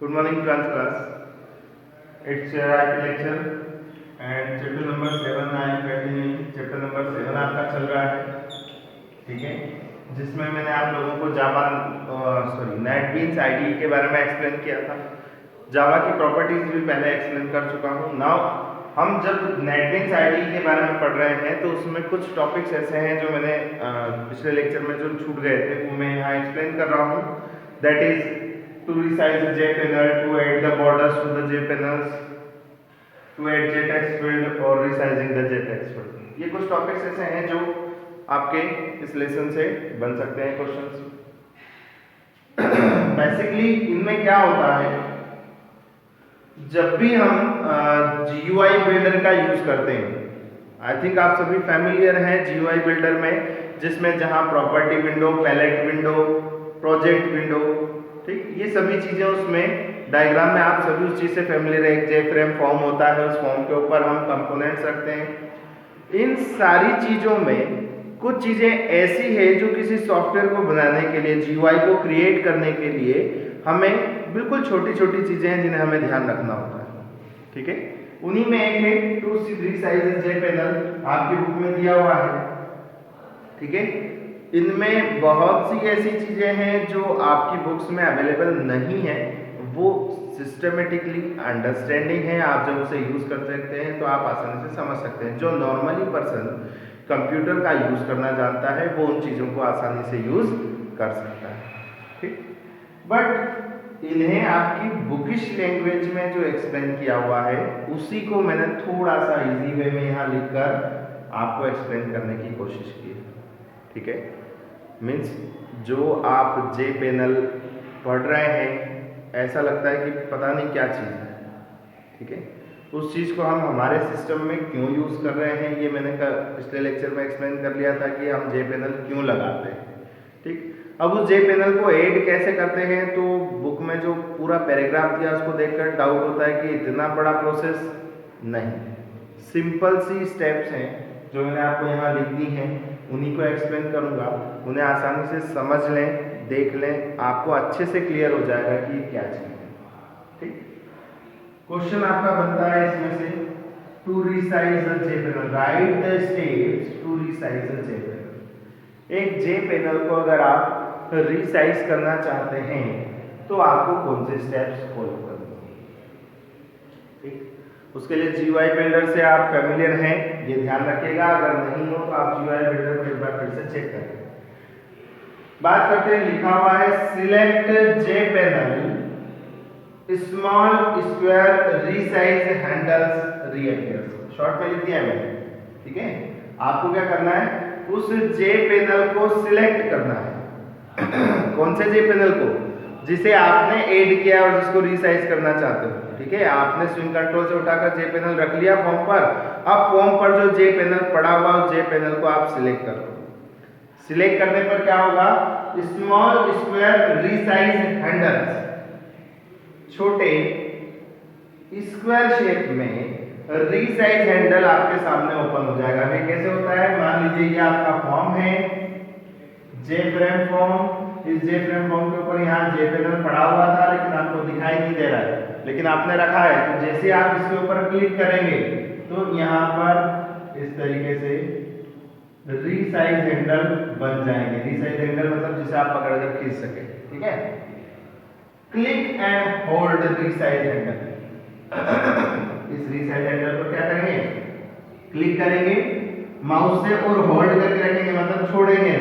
Good morning, 12th class. It's your IP lecture and chapter number 7 I am continuing. Chapter number 7 आपका चल रहा है, ठीक है, जिसमें मैंने आप लोगों को जावा नेटबीन्स आईडीई के बारे में एक्सप्लेन किया था। जावा की प्रॉपर्टीज भी पहले एक्सप्लेन कर चुका हूँ। नाउ हम जब नेटबीन्स आईडीई के बारे में पढ़ रहे हैं तो उसमें कुछ टॉपिक्स ऐसे हैं जो मैंने पिछले लेक्चर में जो छूट गए थे वो मैं यहाँ एक्सप्लेन कर रहा हूँ। That is to resize the JPanel, to add the borders to the JPanels, to add JText field और resizing the JText field। ये कुछ टॉपिक्स ऐसे हैं जो आपके इस लेसन से बन सकते हैं क्वेश्चंस। बेसिकली इनमें क्या होता है, जब भी हम GUI बिल्डर का यूज करते हैं, आई थिंक आप सभी फैमिलियर हैं GUI बिल्डर में, जिसमें जहां property window, palette window, project window, ठीक, ये सभी चीजें उसमें डायग्राम में आप सभी उस चीज से फैमिलियर है। एक जेफ्रेम फॉर्म होता है, उस फॉर्म के ऊपर हम कंपोनेंट्स रखते हैं। इन सारी चीजों में कुछ चीजें ऐसी है जो किसी सॉफ्टवेयर को बनाने के लिए, GUI को क्रिएट करने के लिए हमें बिल्कुल छोटी छोटी चीजें हैं जिन्हें हमें ध्यान रखना होता है, ठीक है। उन्हीं में एक है टू रीसाइज JPanel, आपकी बुक में दिया हुआ है, ठीक है। इनमें बहुत सी ऐसी चीजें हैं जो आपकी बुक्स में अवेलेबल नहीं है, वो सिस्टमेटिकली अंडरस्टैंडिंग है। आप जब उसे यूज कर सकते हैं तो आप आसानी से समझ सकते हैं। जो नॉर्मली पर्सन कंप्यूटर का यूज करना जानता है वो उन चीजों को आसानी से यूज कर सकता है, ठीक। बट इन्हें आपकी बुकिश लैंग्वेज में जो एक्सप्लेन किया हुआ है उसी को मैंने थोड़ा सा इजी वे में यहाँ लिखकर आपको एक्सप्लेन करने की कोशिश की है, ठीक है। मीन्स जो आप JPanel पढ़ रहे हैं ऐसा लगता है कि पता नहीं क्या चीज़ है, ठीक है। उस चीज़ को हम हमारे सिस्टम में क्यों यूज़ कर रहे हैं ये मैंने पिछले लेक्चर में एक्सप्लेन कर लिया था कि हम JPanel क्यों लगाते हैं, ठीक। अब उस JPanel को ऐड कैसे करते हैं, तो बुक में जो पूरा पैराग्राफ दिया उसको देखकर डाउट होता है कि इतना बड़ा प्रोसेस नहीं, सिंपल सी स्टेप्स हैं जो मैंने आपको यहाँ लिख दी हैं, उन्हीं को एक्सप्लेन करूंगा। उन्हें आसानी से समझ लें, देख लें, आपको अच्छे से क्लियर हो जाएगा कि क्या चीज है, ठीक। क्वेश्चन आपका बनता है इसमें से to resize the JPanel, write the steps to resize the JPanel। एक JPanel को अगर आप रीसाइज करना चाहते हैं तो आपको कौन से स्टेप्स फॉलो करने हैं, ठीक। उसके लिए GUI बिल्डर से आप फैमिलियर हैं, ये ध्यान रखिएगा। अगर नहीं हो तो आप GUI बिल्डर को एक बार फिर से चेक करें। बात करते हैं, लिखा हुआ है select JPanel small square resize handles reappears, short में लिख दिया है मैंने, ठीक है। आपको क्या करना है, उस JPanel को सिलेक्ट करना है। कौन से JPanel को, जिसे आपने ऐड किया और जिसको रीसाइज करना चाहते हो, ठीक है। आपने स्विंग कंट्रोल से उठाकर JPanel रख लिया फॉर्म पर। अब फॉर्म पर जो JPanel पड़ा हुआ उस JPanel को आप सिलेक्ट करो। सिलेक्ट करने पर क्या होगा, स्मॉल स्क्वायर रीसाइज हैंडल्स, छोटे स्क्वायर शेप में रीसाइज हैंडल आपके सामने ओपन हो जाएगा। ये कैसे होता है, मान लीजिए ये आपका फॉर्म है, JFrame फॉर्म। इस JFrame फॉर्म के ऊपर यहाँ JPanel पड़ा हुआ था लेकिन आपको दिखाई नहीं दे रहा है, लेकिन आपने रखा है। तो जैसे आप इसके ऊपर क्लिक करेंगे तो यहाँ पर इस तरीके से रीसाइज हैंडल बन जाएंगे। रीसाइज हैंडल मतलब जिसे आप पकड़कर खींच सके, ठीक है। Click and hold resize handle. इस रीसाइज हैंडल को क्या करेंगे, क्लिक करेंगे माउस से और होल्ड करके रखेंगे, मतलब छोड़ेंगे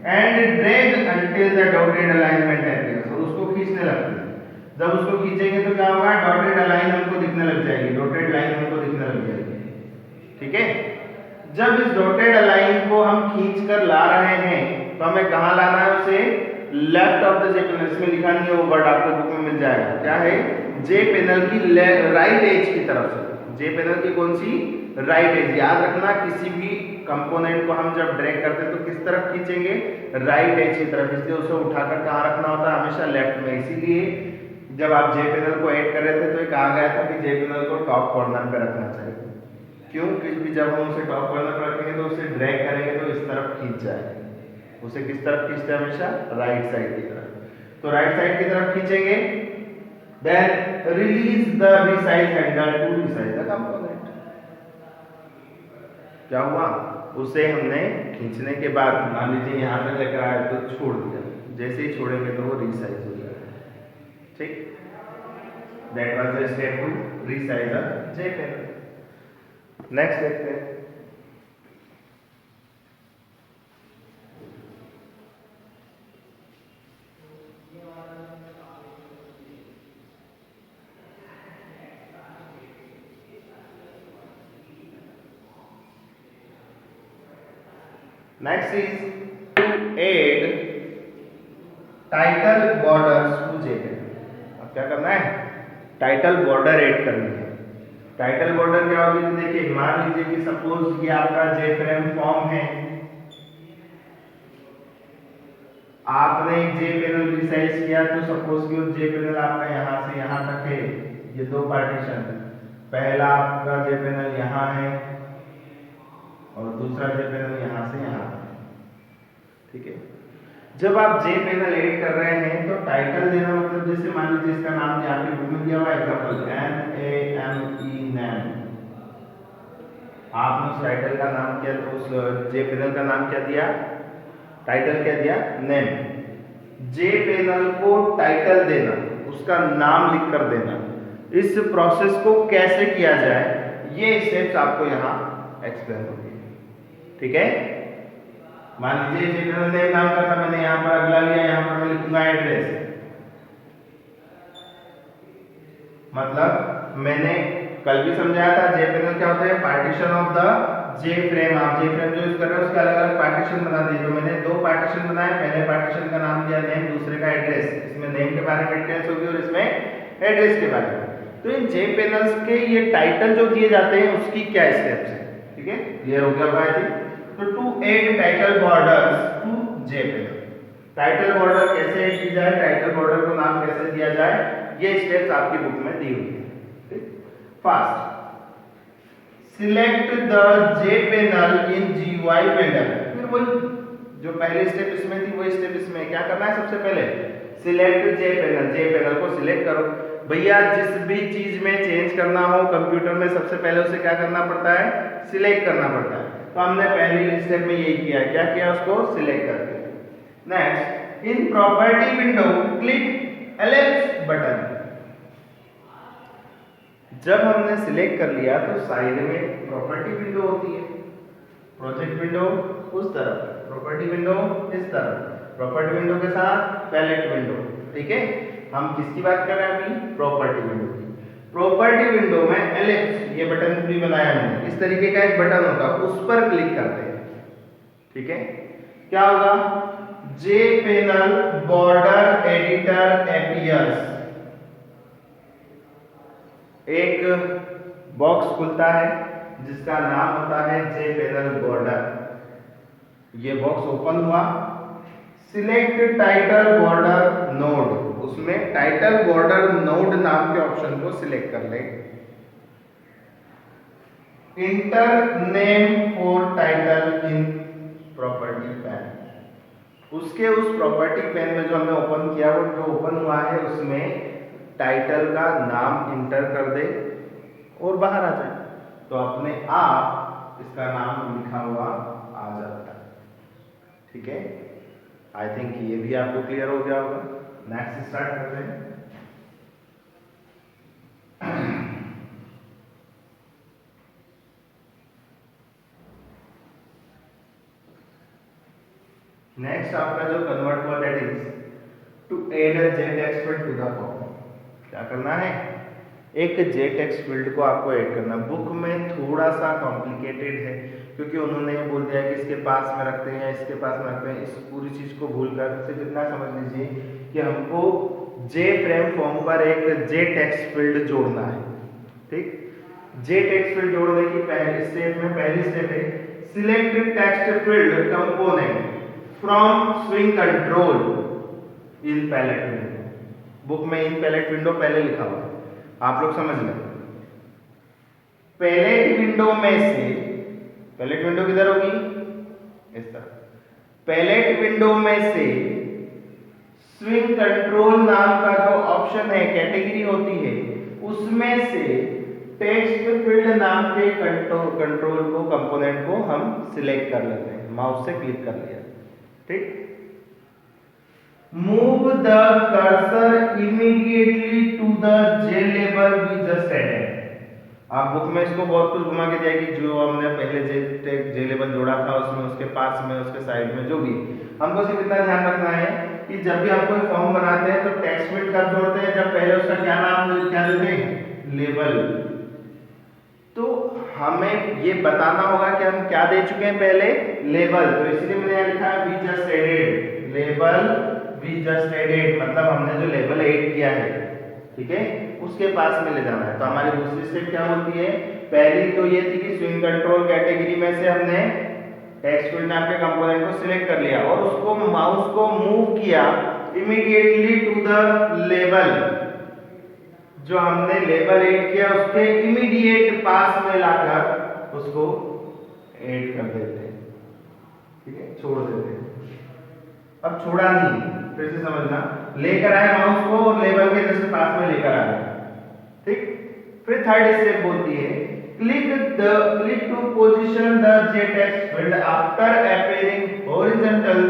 and drag until the dotted alignment area, और उसको खींचने लगते हैं। जब उसको खींचेंगे तो क्या होगा, डॉटेड अलाइन हमको दिखने लग जाएगी, डॉटेड लाइन हमको दिखने लग जाएगी, ठीक है। जब इस डॉटेड अलाइन को हम खींचकर ला रहे हैं तो हमें कहां लाना है, उसे लेफ्ट ऑफ द JPanel, इसमें लिखा नहीं है वो वर्ड आपको बुक में मिल जाएगा। क्या है, JPanel की राइट एज की तरफ से। JPanel की कौन सी, राइट एज। याद रखना, किसी भी कंपोनेंट को हम जब ड्रैग करते हैं तो किस तरफ खींचेंगे, राइट एज की तरफ। इसलिए उसे उठाकर कहाँ रखना होता है, हमेशा लेफ्ट में। इसीलिए जब आप JPanel को ऐड कर रहे थे तो ये कहा गया था कि JPanel को टॉप कॉर्नर पे रखना चाहिए। क्यों, क्योंकि जब हम उसे टॉप कॉर्नर पर रखेंगे तो उसे ड्रैग करेंगे तो इस तरफ खींच जाएगा। उसे किस तरफ खींचते हैं, हमेशा राइट साइड की तरफ। तो राइट साइड की तरफ खींचेंगे Then release the resize handle to resize the component. क्या हुआ, उसे हमने खींचने के बाद मान लीजिए यहाँ पे लेकर आया तो छोड़ दिया, जैसे ही छोड़ेंगे तो वो रिसाइज हो जाएगा। ठीक, that was the step to resize the J panel. Next देखते हैं। Next is to add title borders to JPEG। अब क्या करना है, टाइटल बॉर्डर ऐड करनी है। टाइटल बॉर्डर क्या होगी, देखिए मान लीजिए कि सपोज ये आपका जेफ्रेम फॉर्म है, आपने जे पैनल रिसाइज किया तो सपोज कि जे पैनल आपका यहाँ से यहाँ तक है, ये दो पार्टीशन, पहला आपका जे पैनल यहाँ है और दूसरा जे पैनल यहाँ से यहाँ तक। ठीक है, जब आप जे पैनल ऐड कर रहे हैं तो टाइटल देना मतलब जैसे मान लीजिए इसका नाम दिया आपके बुक में दिया हुआ एग्जांपल NAME नैम, आपने उस टाइटल का नाम क्या, उस जे पैनल का नाम क्या दिया, टाइटल क्या दिया, नेम। जे पैनल को टाइटल देना, उसका नाम लिख कर देना, इस प्रोसेस को कैसे किया जाए ये स्टेप्स आपको यहाँ एक्सप्लेन होंगे। ठीक है, मान लीजिए जे पैनल नेम नाम का था, मैंने यहाँ पर अगला लिया, यहाँ पर मैं लिखूंगा एड्रेस, मतलब मैंने कल भी समझाया था जे पैनल क्या होता है, partition of the J frame. आप जे फ्रेम जो यूज कर रहे हो उसके अलग अलग पार्टीशन बना दिए, तो मैंने दो पार्टीशन बनाए, पहले पार्टीशन का नाम दिया नेम, दूसरे का एड्रेस। इसमें नेम के बारे में डिटेल्स होगी और इसमें एड्रेस के बारे में। तो इन जे पैनल्स के ये टाइटल जो दिए जाते हैं उसकी क्या स्टेप्स है, ठीक है, क्लियर हो गया भाई। तो to add title borders to J panel, title border कैसे ऐड की जाए, टाइटल बॉर्डर को नाम कैसे दिया जाए, ये स्टेप्स आपकी बुक में दी हुई है। First, select the J panel in GUI builder. फिर वही जो पहले स्टेप इसमें थी वही स्टेप इसमें, क्या करना है, सबसे पहले सिलेक्ट जे पैनल, जे पैनल को सिलेक्ट करो। भैया जिस भी चीज में चेंज करना हो कंप्यूटर में सबसे पहले उसे क्या करना पड़ता है, सिलेक्ट करना पड़ता है। तो हमने पहली स्टेप में यही किया, क्या किया, उसको सिलेक्ट कर दिया। Next, in property window click ellipse button. जब हमने सिलेक्ट कर लिया तो साइड में प्रॉपर्टी विंडो होती है, प्रोजेक्ट विंडो उस तरफ, प्रॉपर्टी विंडो इस तरफ, प्रॉपर्टी विंडो के साथ पैलेट विंडो। ठीक है, हम किसकी बात कर रहे हैं अभी, प्रॉपर्टी विंडो की। प्रॉपर्टी विंडो में एलिप्स, ये बटन भी बनाया हमने, इस तरीके का एक बटन होगा, उस पर क्लिक करते हैं। ठीक है, क्या होगा, जे पैनल बॉर्डर एडिटर अपीयर्स, एक बॉक्स खुलता है जिसका नाम होता है जे पैनल बॉर्डर। ये बॉक्स ओपन हुआ, सिलेक्ट टाइटल बॉर्डर नोड, उसमें टाइटल बॉर्डर नोड नाम के ऑप्शन को सिलेक्ट कर ले। Inter name for title in property pan, उसके उस प्रॉपर्टी पैन में जो हमने ओपन किया वो जो ओपन हुआ है उसमें टाइटल का नाम इंटर कर दे और बाहर आ जाए, तो अपने आप इसका नाम लिखा हुआ आ जाता है। ठीक है, आई थिंक ये भी आपको क्लियर हो गया होगा। नेक्स्ट स्टार्ट करते हैं। नेक्स्ट आपका जो कन्वर्ट हुआ that is to add a J text field to the form. क्या करना है, एक जे टेक्स्ट फील्ड को आपको ऐड करना। बुक में थोड़ा सा कॉम्प्लिकेटेड है क्योंकि उन्होंने ये बोल दिया कि इसके पास में रखते हैं, इसके पास में रखते हैं, इस पूरी चीज को भूलकर सिर्फ इतना समझ लीजिए कि हमको जे फ्रेम फॉर्म पर एक जे टेक्स्ट फील्ड जोड़ना है। ठीक, जे टेक्स्ट फील्ड जोड़ने की पहली स्टेप में पहली स्टेप है select text field component from swing control in palette window. Book में इन पैलेट विंडो पहले लिखा हुआ है, आप लोग समझ लें। पैलेट विंडो में से, पैलेट विंडो किधर होगी, इस तरह, पैलेट विंडो में से स्विंग कंट्रोल नाम का जो ऑप्शन है, कैटेगरी होती है, उसमें से टेक्स्ट फील्ड नाम के कंट्रोल को, कंपोनेंट को हम सिलेक्ट कर लेते हैं, माउस से क्लिक कर लिया। ठीक, move the cursor immediately to the J label we just added. आप बुक में इसको बहुत कुछ घुमा के दिया कि जो हमने पहले जे लेबल जोड़ा था उसमें, उसके पास में, उसके साइड में, जो भी, हमको सिर्फ इतना ध्यान रखना है कि जब भी हम कोई फॉर्म बनाते हैं तो टेक्स्ट फील्ड कब जोड़ते हैं, जब पहले उसका क्या नाम क्या देते हैं, लेबल। तो हमें ये बताना होगा कि हम क्या दे चुके हैं पहले, लेबल। तो इसलिए मैंने यहाँ लिखा है we just added, label we just added, मतलब हमने जो लेबल ऐड किया है, ठीक है, उसके पास में ले जाना है। तो हमारी दूसरी स्टेप क्या होती है, पहली तो ये थी कि स्विंग कंट्रोल कैटेगरी में से हमने टेक्स्ट फील्ड नाम के कंपोनेंट को सिलेक्ट कर लिया और उसको माउस को मूव किया इमीडिएटली टू द लेबल, जो हमने लेबल ऐड किया उसके इमीडिएट पास में लाकर उसको ऐड कर देते हैं। ठीक है, छोड़ देते हैं। अब छोड़ा नहीं, फिर से समझना, लेकर आए माउस को और लेबल के जस्ट पास में लेकर आए। ठीक, फिर थर्ड स्टेप बोलती है click to position the J text field after appearing horizontal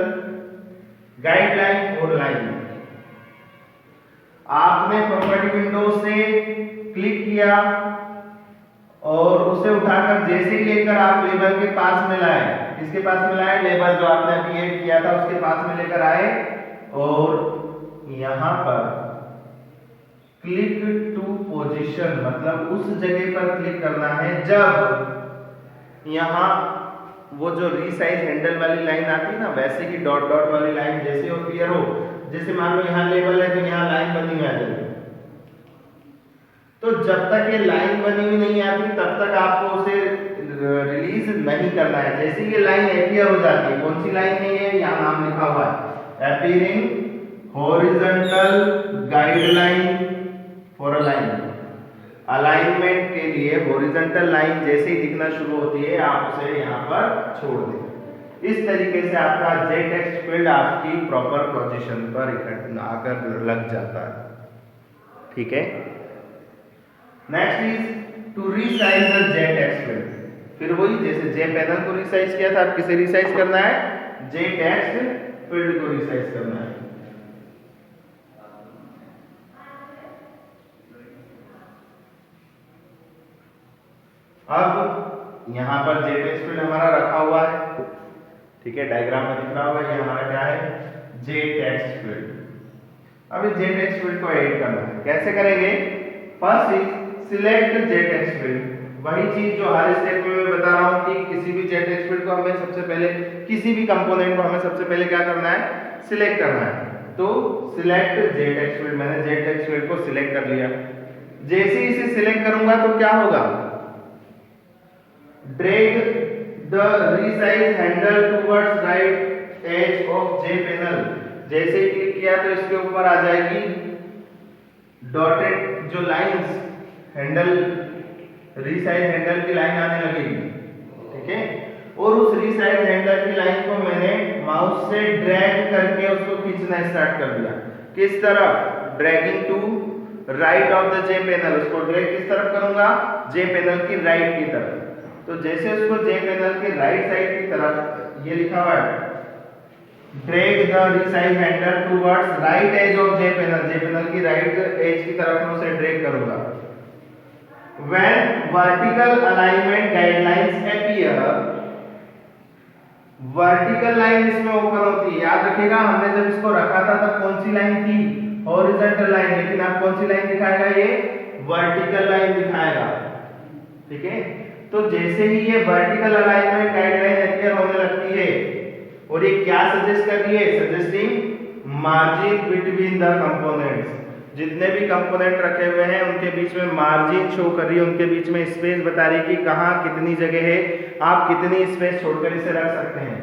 guideline और लाइन। आपने प्रॉपर्टी विंडो से क्लिक किया और उसे उठाकर जैसे ही लेकर आप लेबल के पास में लाए, किसके पास में लाए, लेबल जो आपने अभी ऐड किया था उसके पास में लेकर आए और यहां पर क्लिक टू पोजीशन, मतलब उस जगह पर क्लिक करना है जब यहां वो जो रीसाइज हैंडल वाली लाइन आती है ना, वैसे ही डॉट डॉट वाली लाइन जैसे अपीयर हो, जैसे मान लो यहाँ लेबल है तो यहाँ लाइन बनी हुई आ जाएगी। तो जब तक ये लाइन बनी हुई नहीं आती तब तक आपको उसे रिलीज नहीं करना है। जैसे ये लाइन अपीयर हो जाती है, कौन सी लाइन है ये, यहाँ नाम लिखा हुआ है, appearing horizontal guideline for a line. Alignment के लिए हॉरिजॉन्टल लाइन जैसे ही दिखना शुरू होती है आप उसे यहाँ पर छोड़ दें। इस तरीके से आपका जे टेक्स्ट फील्ड आपकी प्रॉपर पोजीशन पर आकर लग जाता है। ठीक है, next is to resize the J text field. फिर वही जैसे जे पैनल को रीसाइज किया था, अब किसे रीसाइज करना है, जे टेक्स्ट फील्ड को रीसाइज करना है। अब यहां पर जे टेक्स्ट फील्ड हमारा रखा हुआ है, ठीक है, डायग्राम में दिख रहा होगा, ये हमारा क्या है, जे टेक्स्ट फील्ड। अब इस जे टेक्स्ट फील्ड को एडिट करना है, कैसे करेंगे, first is select J text field. वही चीज जो हर स्टेप में मैं बता रहा हूं कि किसी भी जे टेक्स्ट फील्ड को हमें सबसे पहले, किसी भी कंपोनेंट को हमें सबसे पहले क्या करना है, सिलेक्ट करना है। तो सिलेक्ट जे टेक्स्ट फील्ड, मैंने जे टेक्स्ट फील्ड को सिलेक्ट कर लिया। जैसे ही इसे सिलेक्ट करूंगा तो क्या होगा, drag the resize handle towards right edge of J panel. जैसे ही क्लिक किया तो इसके ऊपर आ जाएगी डॉटेड जो लाइंस, हैंडल रीसाइज हैंडल की लाइन आने लगेगी। ठीक है, और उस रीसाइज हैंडल की लाइन को मैंने माउस से ड्रैग करके उसको खींचना स्टार्ट कर दिया। किस तरफ, dragging to right of the J panel. उसको ड्रैग किस तरफ करूंगा, जे पैनल की राइट की तरफ। तो जैसे उसको जे पैनल के राइट साइड की तरफ, ये लिखा हुआ है drag the resize handle towards right edge of J panel, J panel की राइट एज की तरफ मैं उसे ड्रैग करूंगा। When vertical alignment guidelines appear, vertical line इसमें ओपन होती है। याद रखिएगा हमने जब इसको रखा था तब कौन सी लाइन थी, हॉरिजॉन्टल लाइन, लेकिन अब कौन सी लाइन दिखाएगा, ये वर्टिकल लाइन दिखाएगा। ठीक है, तो जैसे ही ये वर्टिकल अलाइनमेंट गाइडलाइन अपीयर होने लगती है और ये क्या सजेस्ट कर रही है, suggesting margin between the components. जितने भी कंपोनेंट रखे हुए हैं उनके बीच में मार्जिन शो कर रही है, उनके बीच में स्पेस बता रही है कि कहाँ कितनी जगह है, आप कितनी स्पेस छोड़कर इसे रख सकते हैं।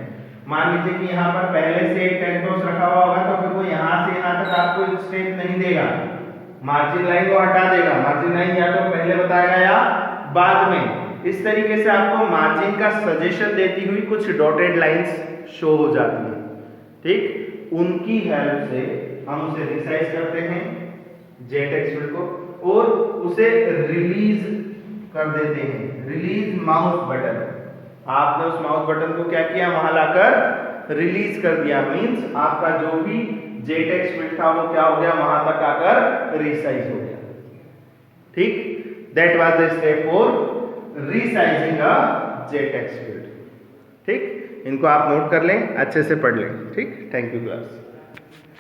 मान लीजिए कि यहाँ पर पहले से एक टेक्स्ट बॉक्स रखा हुआ होगा तो फिर वो यहाँ से यहाँ तक आपको स्पेस नहीं देगा, मार्जिन लाइन को हटा देगा। मार्जिन लाइन या तो पहले बताएगा या बाद में। इस तरीके से आपको मार्जिन का सजेशन देती हुई कुछ डॉटेड लाइंस शो हो जाती है। ठीक, उनकी हेल्प से हम उसे रिसाइज करते हैं जे टेक्स्ट फील्ड को, और उसे रिलीज कर देते हैं, रिलीज माउस बटन। आपने उस माउस बटन को क्या किया, वहां लाकर रिलीज कर दिया, मींस आपका जो भी जे टेक्स्ट फील्ड था वो क्या हो गया, वहां तक आकर रिसाइज हो गया। ठीक, that was the step for resizing a J text field. ठीक, इनको आप नोट कर लें, अच्छे से पढ़ लें। ठीक, थैंक यू क्लास।